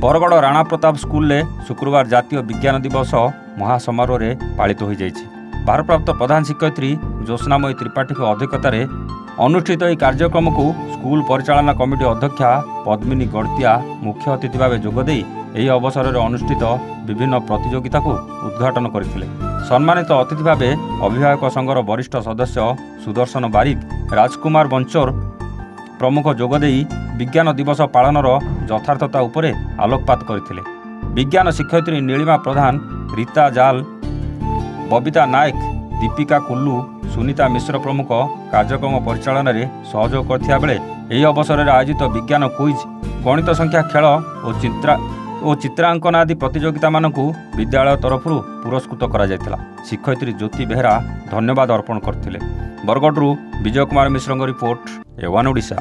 Bargarh Rana Pratap school में शुक्रवार जातीय विज्ञान दिवस महासमारोह पालित हो जाइछि। भारप्राप्त प्रधान शिक्षयित्री ज्योत्स्नामयी त्रिपाठी अध्यक्षतार अनुष्ठित यह कार्यक्रम को स्कूल परिचालना कमिटी अध्यक्षा पद्मिनी गड़तिया मुख्य अतिथि भाव जोगदे यह अवसर में अनुष्ठित विभिन्न प्रतियोगिता को उद्घाटन करथिले। सम्मानित अतिथि भाव अभिभावक संघर वरिष्ठ सदस्य सुदर्शन बारिक, राजकुमार बंचोर प्रमुख जोगदे विज्ञान दिवस पालनर यथार्थता उपरे आलोकपात करथिले। विज्ञान शिक्षयित्री नीलिमा प्रधान, रीता जाल, बबिता नायक, दीपिका कुल्लू, सुनीता मिश्र प्रमुख कार्यक्रम परिचालन में सहयोग करथिया बेले यह अवसर में आयोजित विज्ञान क्विज, गणित संख्या खेल और चित्रांकन आदि प्रतियोगिता मानकु विद्यालय तरफ पुरस्कृत करा जायतिला। शिक्षयित्री ज्योति बेहरा धन्यवाद अर्पण करथिले। बरगड़रू विजय कुमार मिश्रଙ୍କ रिपोर्ट, एवान ओडिशा।